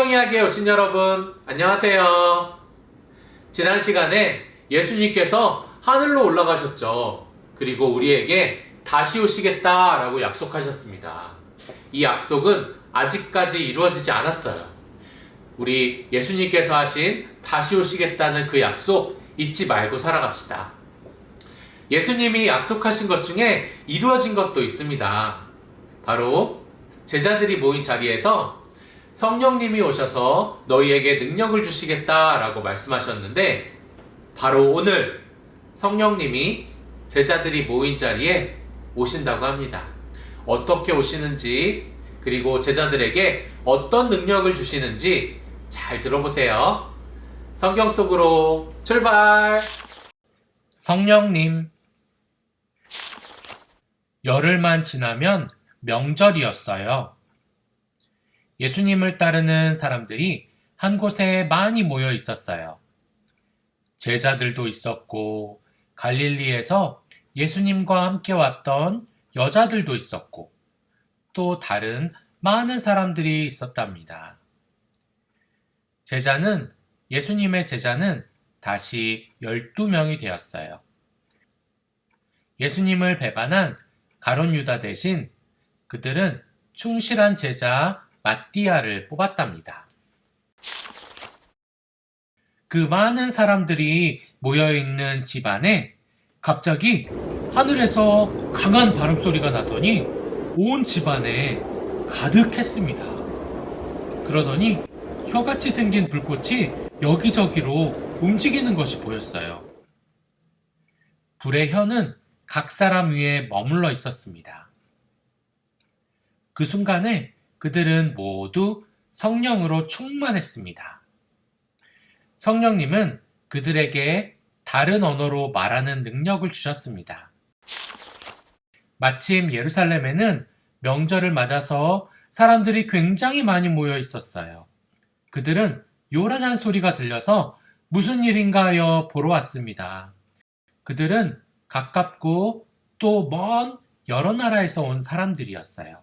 성경 이야기에 오신 여러분, 안녕하세요. 지난 시간에 예수님께서 하늘로 올라가셨죠. 그리고 우리에게 다시 오시겠다라고 약속하셨습니다. 이 약속은 아직까지 이루어지지 않았어요. 우리 예수님께서 하신 다시 오시겠다는 그 약속 잊지 말고 살아갑시다. 예수님이 약속하신 것 중에 이루어진 것도 있습니다. 바로 제자들이 모인 자리에서 성령님이 오셔서 너희에게 능력을 주시겠다라고 말씀하셨는데, 바로 오늘 성령님이 제자들이 모인 자리에 오신다고 합니다. 어떻게 오시는지, 그리고 제자들에게 어떤 능력을 주시는지 잘 들어보세요. 성경 속으로 출발! 성령님. 열흘만 지나면 명절이었어요. 예수님을 따르는 사람들이 한 곳에 많이 모여 있었어요. 제자들도 있었고, 갈릴리에서 예수님과 함께 왔던 여자들도 있었고, 또 다른 많은 사람들이 있었답니다. 예수님의 제자는 다시 12명이 되었어요. 예수님을 배반한 가룟 유다 대신 그들은 충실한 제자 마띠아를 뽑았답니다. 그 많은 사람들이 모여있는 집 안에 갑자기 하늘에서 강한 바람소리가 나더니 온 집안에 가득했습니다. 그러더니 혀같이 생긴 불꽃이 여기저기로 움직이는 것이 보였어요. 불의 혀는 각 사람 위에 머물러 있었습니다. 그 순간에 그들은 모두 성령으로 충만했습니다. 성령님은 그들에게 다른 언어로 말하는 능력을 주셨습니다. 마침 예루살렘에는 명절을 맞아서 사람들이 굉장히 많이 모여 있었어요. 그들은 요란한 소리가 들려서 무슨 일인가 하여 보러 왔습니다. 그들은 가깝고 또 먼 여러 나라에서 온 사람들이었어요.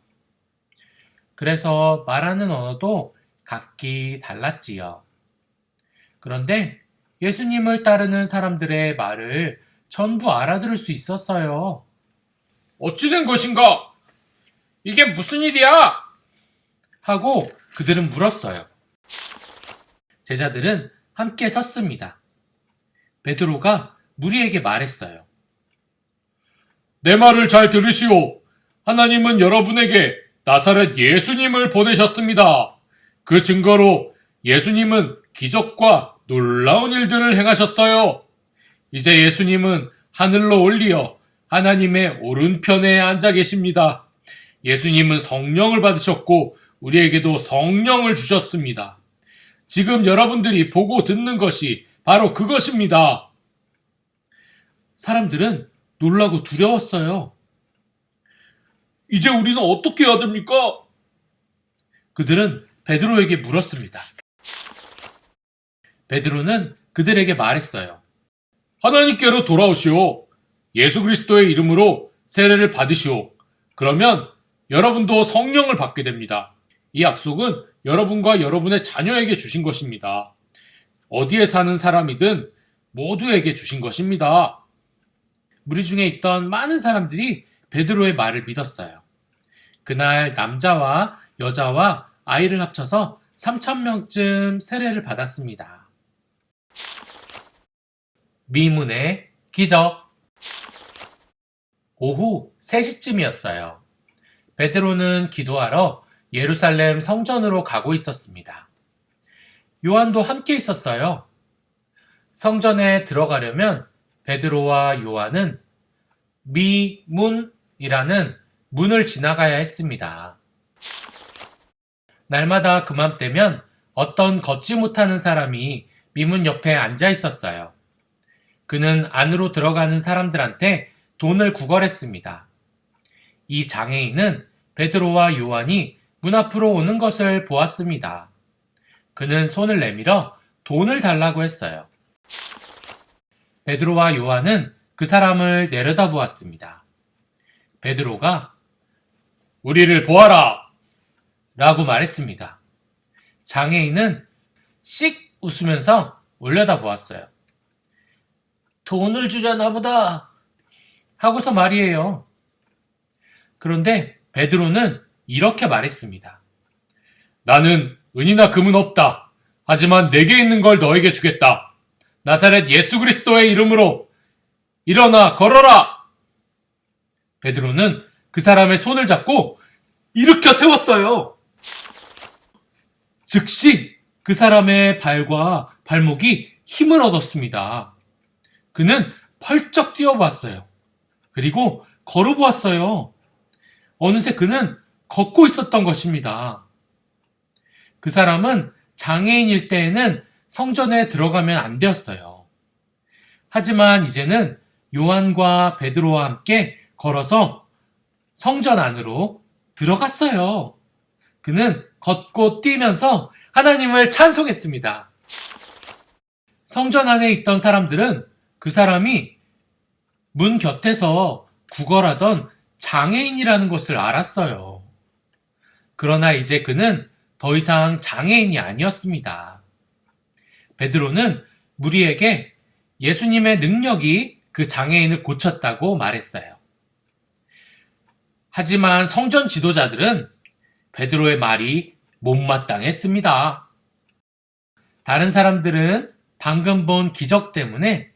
그래서 말하는 언어도 각기 달랐지요. 그런데 예수님을 따르는 사람들의 말을 전부 알아들을 수 있었어요. 어찌 된 것인가? 이게 무슨 일이야? 하고 그들은 물었어요. 제자들은 함께 섰습니다. 베드로가 무리에게 말했어요. 내 말을 잘 들으시오. 하나님은 여러분에게 나사렛 예수님을 보내셨습니다. 그 증거로 예수님은 기적과 놀라운 일들을 행하셨어요. 이제 예수님은 하늘로 올리어 하나님의 오른편에 앉아 계십니다. 예수님은 성령을 받으셨고 우리에게도 성령을 주셨습니다. 지금 여러분들이 보고 듣는 것이 바로 그것입니다. 사람들은 놀라고 두려웠어요. 이제 우리는 어떻게 해야 됩니까? 그들은 베드로에게 물었습니다. 베드로는 그들에게 말했어요. 하나님께로 돌아오시오. 예수 그리스도의 이름으로 세례를 받으시오. 그러면 여러분도 성령을 받게 됩니다. 이 약속은 여러분과 여러분의 자녀에게 주신 것입니다. 어디에 사는 사람이든 모두에게 주신 것입니다. 무리 중에 있던 많은 사람들이 베드로의 말을 믿었어요. 그날 남자와 여자와 아이를 합쳐서 3,000명쯤 세례를 받았습니다. 미문의 기적. 오후 3시쯤이었어요. 베드로는 기도하러 예루살렘 성전으로 가고 있었습니다. 요한도 함께 있었어요. 성전에 들어가려면 베드로와 요한은 미문이라는 문을 지나가야 했습니다. 날마다 그맘때면 어떤 걷지 못하는 사람이 미문 옆에 앉아 있었어요. 그는 안으로 들어가는 사람들한테 돈을 구걸했습니다. 이 장애인은 베드로와 요한이 문 앞으로 오는 것을 보았습니다. 그는 손을 내밀어 돈을 달라고 했어요. 베드로와 요한은 그 사람을 내려다보았습니다. 베드로가 우리를 보아라! 라고 말했습니다. 장애인은 씩 웃으면서 올려다보았어요. 돈을 주려나 보다 하고서 말이에요. 그런데 베드로는 이렇게 말했습니다. 나는 은이나 금은 없다. 하지만 내게 있는 걸 너에게 주겠다. 나사렛 예수 그리스도의 이름으로 일어나 걸어라. 베드로는 그 사람의 손을 잡고 일으켜 세웠어요. 즉시 그 사람의 발과 발목이 힘을 얻었습니다. 그는 펄쩍 뛰어봤어요. 그리고 걸어보았어요. 어느새 그는 걷고 있었던 것입니다. 그 사람은 장애인일 때에는 성전에 들어가면 안 되었어요. 하지만 이제는 요한과 베드로와 함께 걸어서 성전 안으로 들어갔어요. 그는 걷고 뛰면서 하나님을 찬송했습니다. 성전 안에 있던 사람들은 그 사람이 문 곁에서 구걸하던 장애인이라는 것을 알았어요. 그러나 이제 그는 더 이상 장애인이 아니었습니다. 베드로는 무리에게 예수님의 능력이 그 장애인을 고쳤다고 말했어요. 하지만 성전 지도자들은 베드로의 말이 못마땅했습니다. 다른 사람들은 방금 본 기적 때문에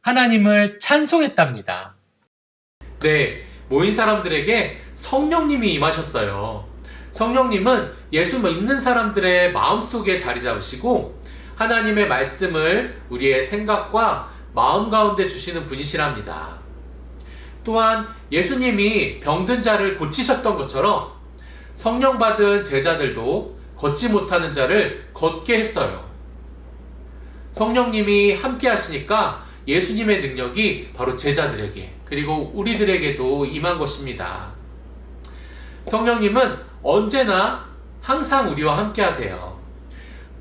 하나님을 찬송했답니다. 네, 모인 사람들에게 성령님이 임하셨어요. 성령님은 예수 믿는 사람들의 마음속에 자리 잡으시고 하나님의 말씀을 우리의 생각과 마음 가운데 주시는 분이시랍니다. 또한 예수님이 병든 자를 고치셨던 것처럼 성령 받은 제자들도 걷지 못하는 자를 걷게 했어요. 성령님이 함께 하시니까 예수님의 능력이 바로 제자들에게 그리고 우리들에게도 임한 것입니다. 성령님은 언제나 항상 우리와 함께 하세요.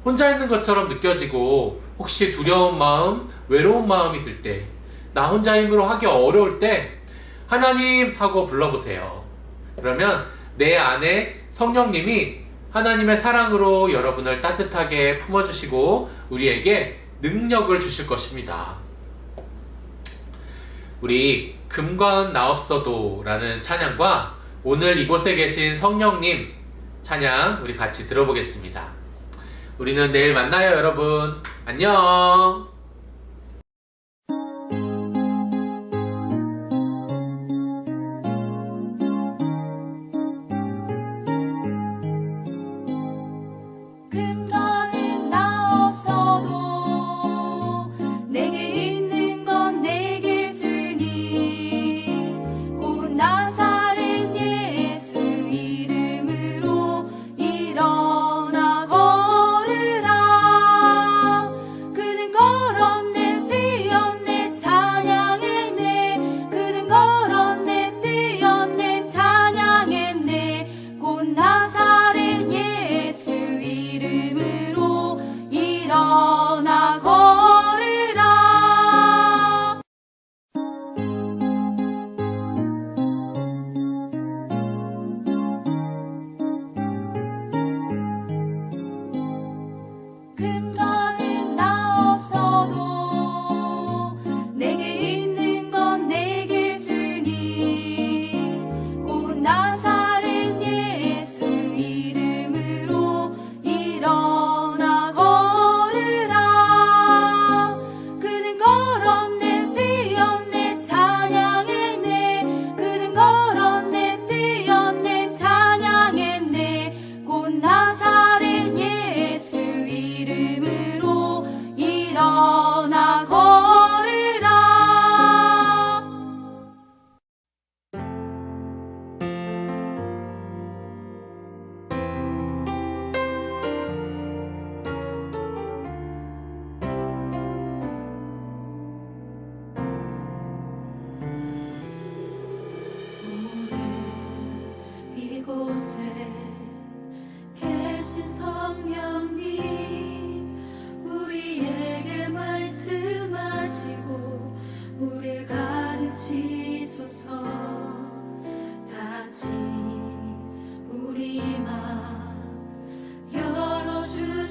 혼자 있는 것처럼 느껴지고 혹시 두려운 마음, 외로운 마음이 들 때, 나 혼자 힘으로 하기 어려울 때 하나님 하고 불러보세요. 그러면 내 안에 성령님이 하나님의 사랑으로 여러분을 따뜻하게 품어주시고 우리에게 능력을 주실 것입니다. 우리 금과 은 나 없어도 라는 찬양과 오늘 이곳에 계신 성령님 찬양 우리 같이 들어보겠습니다. 우리는 내일 만나요, 여러분. 안녕. 금과는 나 없어도 내게 있는 건 내게 주니 곧 나사렛 예수 이름으로 일어나 걸으라. 그는 걸었네 뛰었네 찬양했네. 그는 걸었네 뛰었네 찬양했네. 곧 나사렛 예수 이름으로 일어나 걸으라. 금과는 나 없어도 내게 있는 건 내게 주니 곧 나사렛 예수 이름으로 일어나 걸으라. 그는 걸었네 뛰었네 찬양했네. 그는 걸었네 뛰었네 찬양했네. 곧 나사렛 예수 이름으로 일어나 걸으라. 오늘 이곳에 계신 성령님 우리에게 말씀하시고 우릴 가르치소서. 닫힌 우리 맘 열어주소서.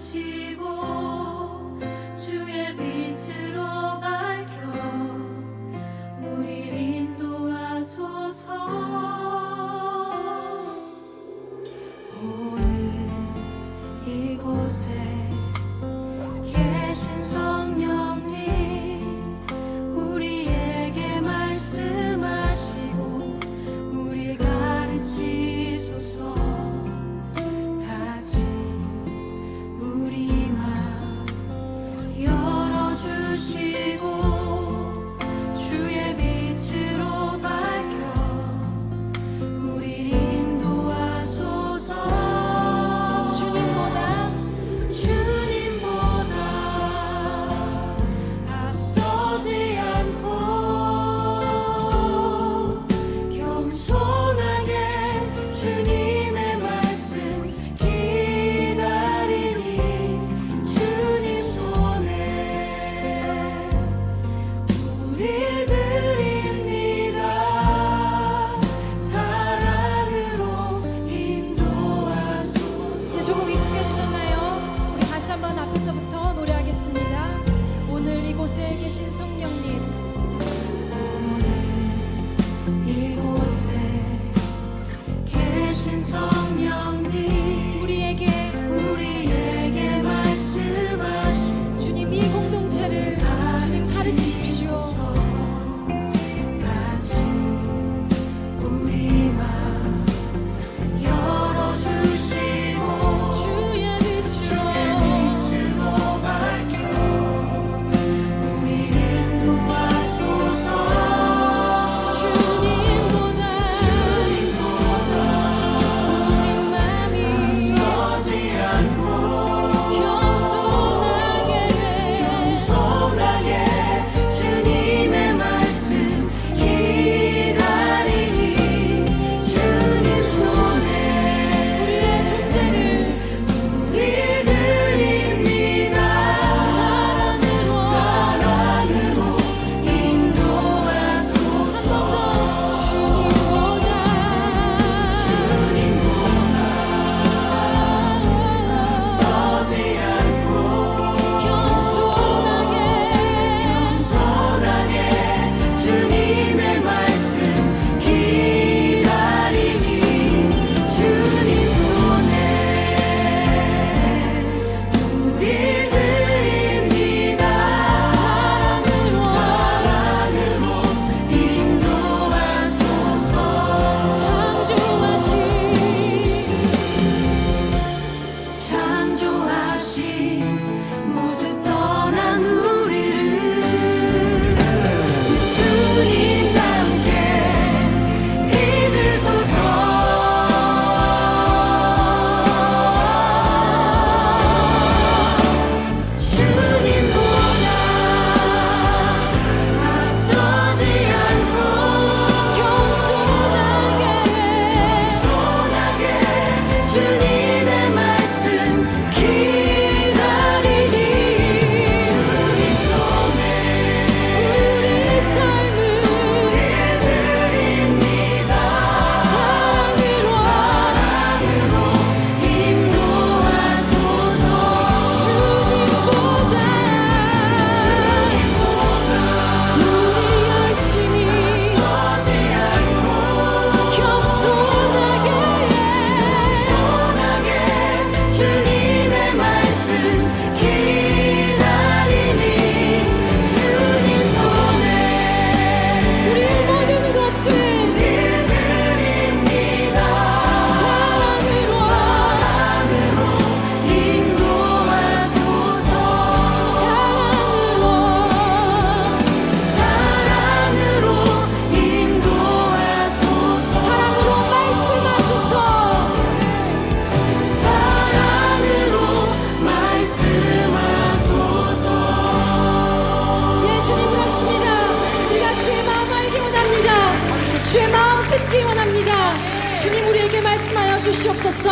주님 우리에게 말씀하여 주시옵소서.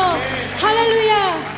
할렐루야.